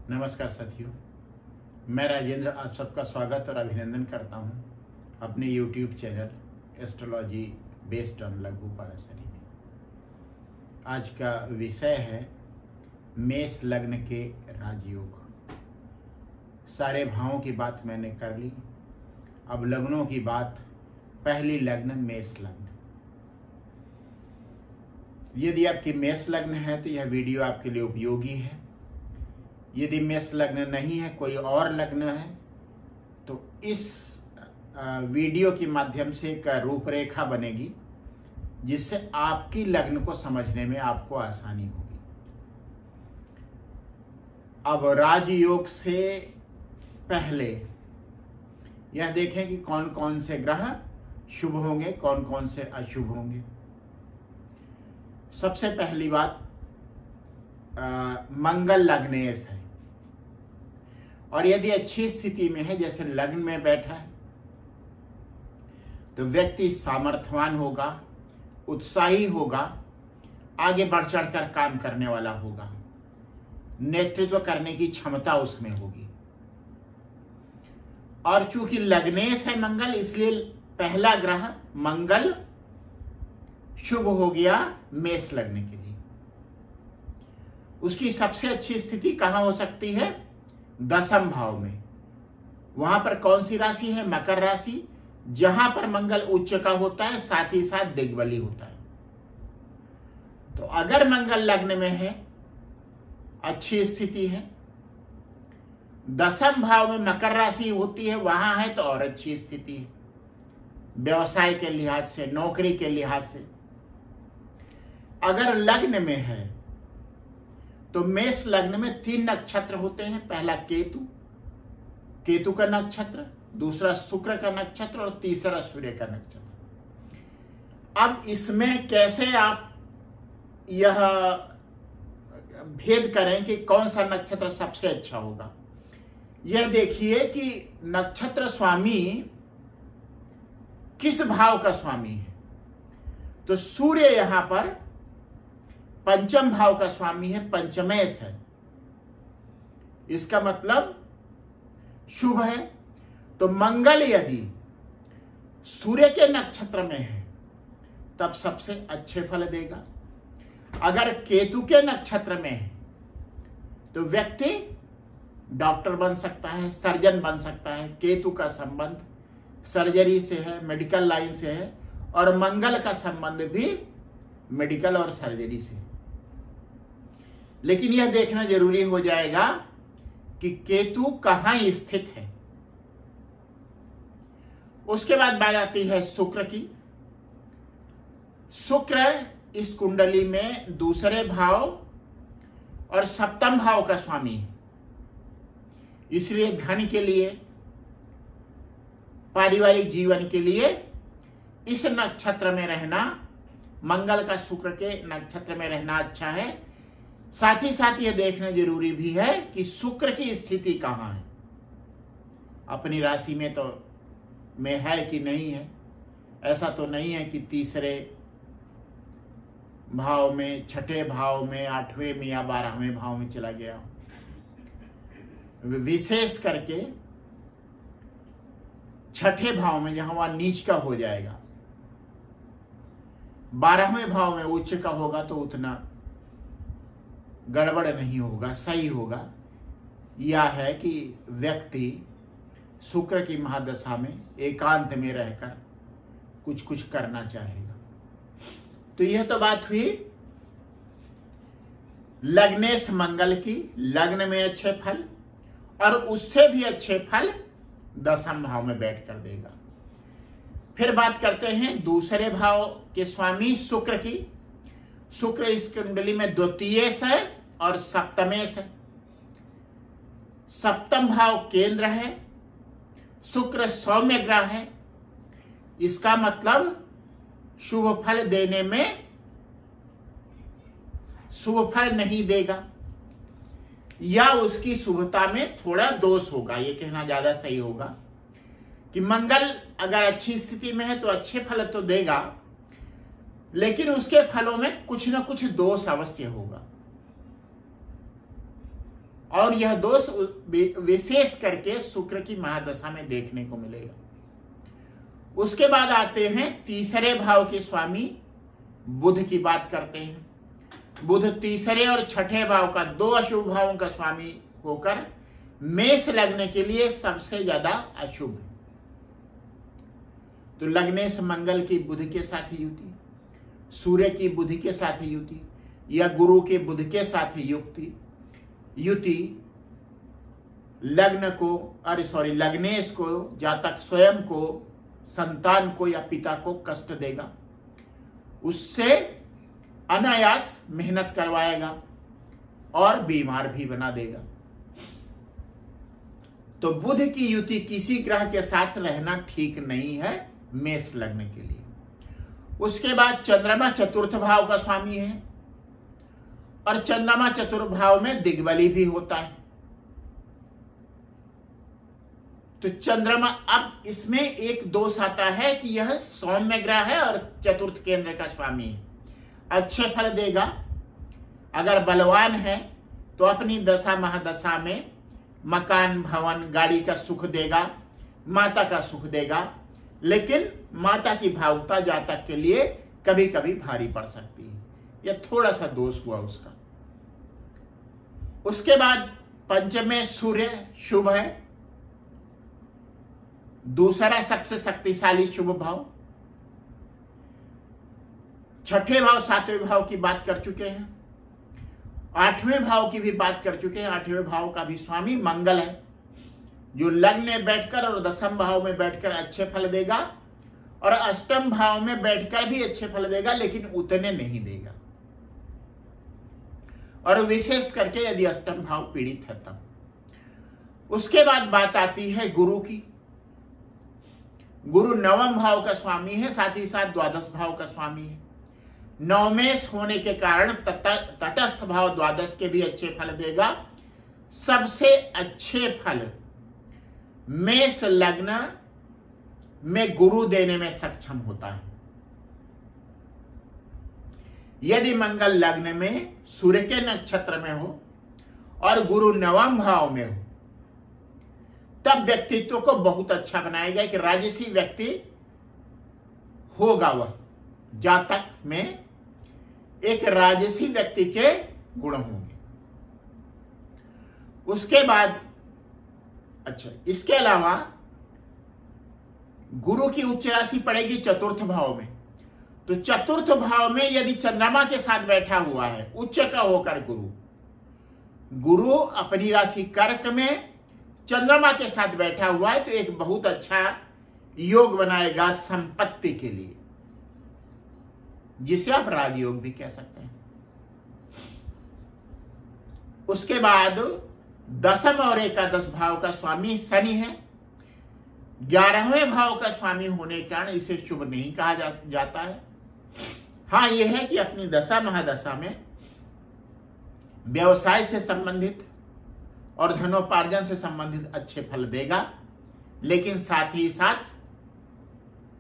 नमस्कार साथियों, मैं राजेंद्र आप सबका स्वागत और अभिनंदन करता हूं अपने YouTube channel astrology based on लघु पाराशरी में। आज का विषय है मेष लग्न के राजयोग। सारे भावों की बात मैंने कर ली, अब लग्नों की बात। पहली लग्न मेष लग्न। यदि आपकी मेष लग्न है तो यह वीडियो आपके लिए उपयोगी है। यदि मेष लग्न नहीं है, कोई और लग्न है, तो इस वीडियो के माध्यम से एक रूपरेखा बनेगी जिससे आपकी लग्न को समझने में आपको आसानी होगी। अब राजयोग से पहले यह देखें कि कौन कौन से ग्रह शुभ होंगे, कौन कौन से अशुभ होंगे। सबसे पहली बात, मंगल लग्नेश है और यदि अच्छी स्थिति में है, जैसे लग्न में बैठा है, तो व्यक्ति सामर्थ्यवान होगा, उत्साही होगा, आगे बढ़ चढ़कर काम करने वाला होगा, नेतृत्व करने की क्षमता उसमें होगी। और चूंकि लग्नेश है मंगल, इसलिए पहला ग्रह मंगल शुभ हो गया मेष लग्न के लिए। उसकी सबसे अच्छी स्थिति कहां हो सकती है? दशम भाव में। वहां पर कौन सी राशि है? मकर राशि, जहां पर मंगल उच्च का होता है, साथ ही साथ दिग्बली होता है। तो अगर मंगल लग्न में है, अच्छी स्थिति है, दशम भाव में मकर राशि होती है, वहां है तो और अच्छी स्थिति है, व्यवसाय के लिहाज से, नौकरी के लिहाज से। अगर लग्न में है तो मेष लग्न में 3 नक्षत्र होते हैं। पहला केतु का नक्षत्र, दूसरा शुक्र का नक्षत्र और तीसरा सूर्य का नक्षत्र। अब इसमें कैसे आप यह भेद करें कि कौन सा नक्षत्र सबसे अच्छा होगा? यह देखिए कि नक्षत्र स्वामी किस भाव का स्वामी है। तो सूर्य यहां पर पंचम भाव का स्वामी है, पंचमेश है, इसका मतलब शुभ है। तो मंगल यदि सूर्य के नक्षत्र में है तब सबसे अच्छे फल देगा। अगर केतु के नक्षत्र में है तो व्यक्ति डॉक्टर बन सकता है, सर्जन बन सकता है। केतु का संबंध सर्जरी से है, मेडिकल लाइन से है, और मंगल का संबंध भी मेडिकल और सर्जरी से है। लेकिन यह देखना जरूरी हो जाएगा कि केतु कहां स्थित है। उसके बाद बात आती है शुक्र की। शुक्र इस कुंडली में दूसरे भाव और सप्तम भाव का स्वामी है, इसलिए धन के लिए, पारिवारिक जीवन के लिए इस नक्षत्र में रहना, मंगल का शुक्र के नक्षत्र में रहना अच्छा है। साथ ही साथ यह देखना जरूरी भी है कि शुक्र की स्थिति कहां है, अपनी राशि में तो में है कि नहीं है। ऐसा तो नहीं है कि तीसरे भाव में, छठे भाव में, 8वें में या 12वें भाव में चला गया। विशेष करके छठे भाव में, जहां वह नीच का हो जाएगा। 12वें भाव में उच्च का होगा तो उतना गड़बड़ नहीं होगा, सही होगा। यह है कि व्यक्ति शुक्र की महादशा में एकांत में रहकर कुछ कुछ करना चाहेगा। तो यह तो बात हुई लग्नेश मंगल की, लग्न में अच्छे फल, और उससे भी अच्छे फल दशम भाव में बैठ कर देगा। फिर बात करते हैं दूसरे भाव के स्वामी शुक्र की। शुक्र इस कुंडली में द्वितीयेश है और सप्तमेश है। सप्तम भाव केंद्र है, शुक्र सौम्य ग्रह है, इसका मतलब शुभ फल देने में शुभ फल नहीं देगा, या उसकी शुभता में थोड़ा दोष होगा। यह कहना ज्यादा सही होगा कि मंगल अगर अच्छी स्थिति में है तो अच्छे फल तो देगा, लेकिन उसके फलों में कुछ न कुछ दोष अवश्य होगा। और यह दोष विशेष करके शुक्र की महादशा में देखने को मिलेगा। उसके बाद आते हैं तीसरे भाव के स्वामी बुध की बात करते हैं। बुध तीसरे और छठे भाव का, दो अशुभ भावों का स्वामी होकर मेष लग्न के लिए सबसे ज्यादा अशुभ है। तो लग्नेश मंगल की बुध के साथ युति, सूर्य की बुध के साथ युति या गुरु के बुध के साथ युति लग्न को लग्नेश को, जातक स्वयं को, संतान को या पिता को कष्ट देगा, उससे अनायास मेहनत करवाएगा और बीमार भी बना देगा। तो बुध की युति किसी ग्रह के साथ रहना ठीक नहीं है मेष लग्न के लिए। उसके बाद चंद्रमा चतुर्थ भाव का स्वामी है और चंद्रमा चतुर्थ भाव में दिग्बली भी होता है। तो चंद्रमा, अब इसमें एक दोष आता है कि यह सौम्य ग्रह है और चतुर्थ केंद्र का स्वामी है, अच्छे फल देगा। अगर बलवान है तो अपनी दशा महादशा में मकान, भवन, गाड़ी का सुख देगा, माता का सुख देगा, लेकिन माता की भावुकता जातक के लिए कभी कभी भारी पड़ सकती है। यह थोड़ा सा दोष हुआ उसका। उसके बाद पंचमे सूर्य शुभ है, दूसरा सबसे शक्तिशाली शुभ भाव। छठे भाव, सातवें भाव की बात कर चुके हैं, आठवें भाव की भी बात कर चुके हैं। आठवें भाव का भी स्वामी मंगल है, जो लग्न में बैठकर और दसम भाव में बैठकर अच्छे फल देगा और अष्टम भाव में बैठकर भी अच्छे फल देगा, लेकिन उतने नहीं देगा। और विशेष करके यदि अष्टम भाव पीड़ित है तब। उसके बाद बात आती है गुरु की। गुरु नवम भाव का स्वामी है, साथ ही साथ द्वादश भाव का स्वामी है। नवमेश होने के कारण तटस्थ भाव द्वादश के भी अच्छे फल देगा। सबसे अच्छे फल मेष लग्न में गुरु देने में सक्षम होता है। यदि मंगल लग्न में सूर्य के नक्षत्र में हो और गुरु नवम भाव में हो, तब व्यक्तित्व को बहुत अच्छा बनाएगा। एक राजसी व्यक्ति होगा, वह जातक में एक राजसी व्यक्ति के गुण होंगे। उसके बाद इसके अलावा गुरु की उच्च राशि पड़ेगी चतुर्थ भाव में। तो चतुर्थ भाव में यदि चंद्रमा के साथ बैठा हुआ है उच्च का होकर गुरु अपनी राशि कर्क में चंद्रमा के साथ बैठा हुआ है, तो एक बहुत अच्छा योग बनाएगा संपत्ति के लिए, जिसे आप राजयोग भी कह सकते हैं। उसके बाद दसम और एकादश भाव का स्वामी शनि है। 11वें भाव का स्वामी होने के कारण इसे शुभ नहीं कहा जाता है। हाँ, यह है कि अपनी दशा महादशा में व्यवसाय से संबंधित और धनोपार्जन से संबंधित अच्छे फल देगा, लेकिन साथ ही साथ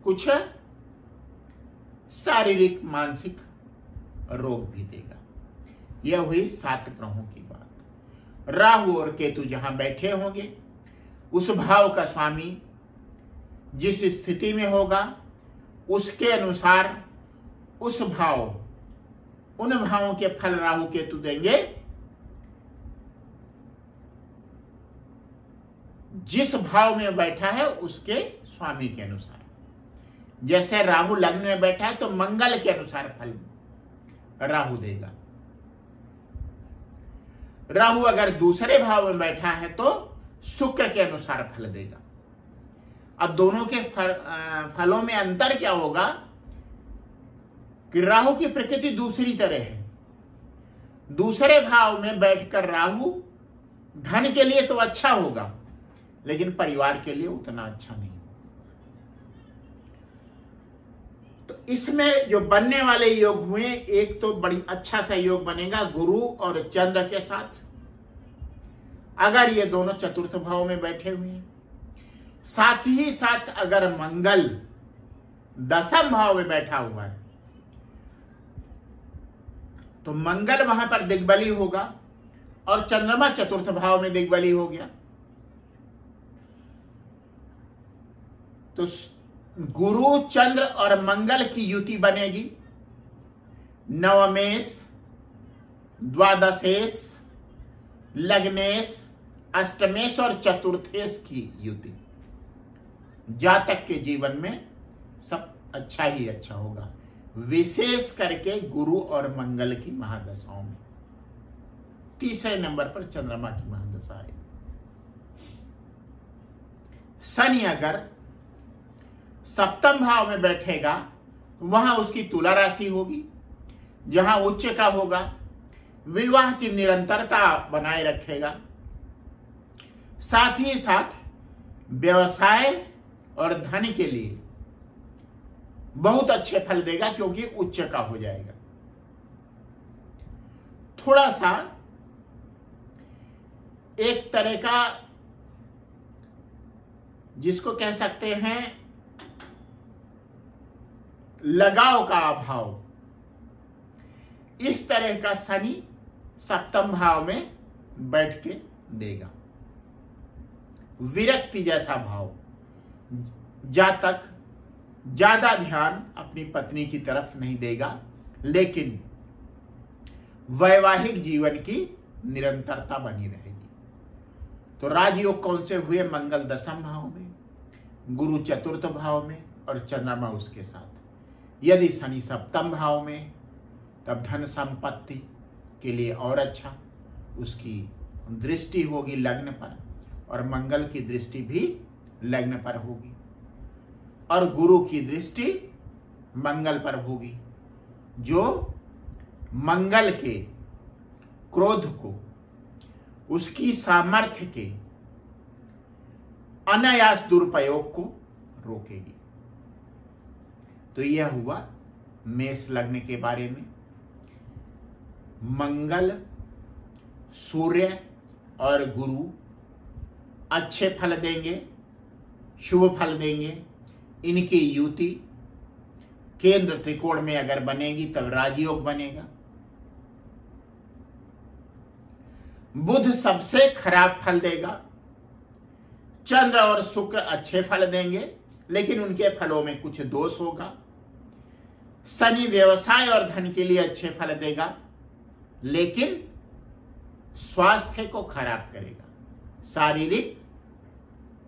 कुछ शारीरिक मानसिक रोग भी देगा। यह हुई 7 ग्रहों की बात। राहु और केतु जहां बैठे होंगे, उस भाव का स्वामी जिस स्थिति में होगा उसके अनुसार उन भावों के फल राहु केतु देंगे जिस भाव में बैठा है उसके स्वामी के अनुसार। जैसे राहु लग्न में बैठा है तो मंगल के अनुसार फल राहु देगा। राहु अगर दूसरे भाव में बैठा है तो शुक्र के अनुसार फल देगा। अब दोनों के फलों में अंतर क्या होगा कि राहु की प्रकृति दूसरी तरह है। दूसरे भाव में बैठकर राहु धन के लिए तो अच्छा होगा, लेकिन परिवार के लिए उतना अच्छा नहीं। तो इसमें जो बनने वाले योग हुए, एक तो बड़ी अच्छा सा योग बनेगा गुरु और चंद्र के साथ, अगर ये दोनों चतुर्थ भाव में बैठे हुए हैं। साथ ही साथ अगर मंगल दसम भाव में बैठा हुआ है तो मंगल वहां पर दिग्बली होगा और चंद्रमा चतुर्थ भाव में दिग्बली हो गया। तो गुरु, चंद्र और मंगल की युति बनेगी। नवमेश, द्वादशेश, लग्नेश, अष्टमेश और चतुर्थेश की युति। जातक के जीवन में सब अच्छा ही अच्छा होगा, विशेष करके गुरु और मंगल की महादशाओं में। तीसरे नंबर पर चंद्रमा की महादशा है। शनि अगर सप्तम भाव में बैठेगा तो वहां उसकी तुला राशि होगी, जहां उच्च का होगा, विवाह की निरंतरता बनाए रखेगा। साथ ही साथ व्यवसाय और धन के लिए बहुत अच्छे फल देगा, क्योंकि उच्च का हो जाएगा। थोड़ा सा एक तरह का जिसको कह सकते हैं लगाव का अभाव, इस तरह का शनि सप्तम भाव में बैठ के देगा। विरक्ति जैसा भाव, जातक ज्यादा ध्यान अपनी पत्नी की तरफ नहीं देगा, लेकिन वैवाहिक जीवन की निरंतरता बनी रहेगी। तो राजयोग कौन से हुए? मंगल दशम भाव में, गुरु चतुर्थ भाव में और चंद्रमा उसके साथ। यदि शनि सप्तम भाव में, तब धन संपत्ति के लिए और अच्छा, उसकी दृष्टि होगी लग्न पर, और मंगल की दृष्टि भी लग्न पर होगी, और गुरु की दृष्टि मंगल पर होगी, जो मंगल के क्रोध को, उसकी सामर्थ्य के अनायास दुरुपयोग को रोकेगी। तो यह हुआ मेष लग्न के बारे में। मंगल, सूर्य और गुरु अच्छे फल देंगे, शुभ फल देंगे। इनकी युति केंद्र त्रिकोण में अगर बनेगी तब राजयोग बनेगा। बुध सबसे खराब फल देगा। चंद्र और शुक्र अच्छे फल देंगे, लेकिन उनके फलों में कुछ दोष होगा। शनि व्यवसाय और धन के लिए अच्छे फल देगा, लेकिन स्वास्थ्य को खराब करेगा, शारीरिक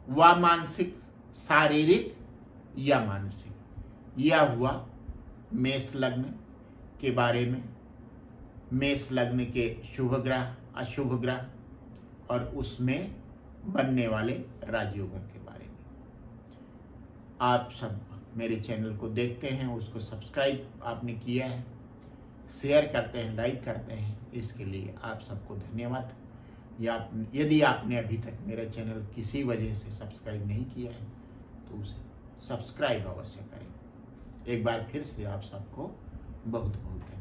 व मानसिक, शारीरिक या मानसिक। यह हुआ मेष लग्न के बारे में, मेष लग्न के शुभ ग्रह, अशुभ ग्रह और उसमें बनने वाले राजयोगों के बारे में। आप सब मेरे चैनल को देखते हैं, उसको सब्सक्राइब आपने किया है, शेयर करते हैं, लाइक करते हैं, इसके लिए आप सबको धन्यवाद। यदि आपने अभी तक मेरा चैनल किसी वजह से सब्सक्राइब नहीं किया है तो उसे सब्सक्राइब अवश्य करें। एक बार फिर से आप सबको बहुत बहुत धन्यवाद।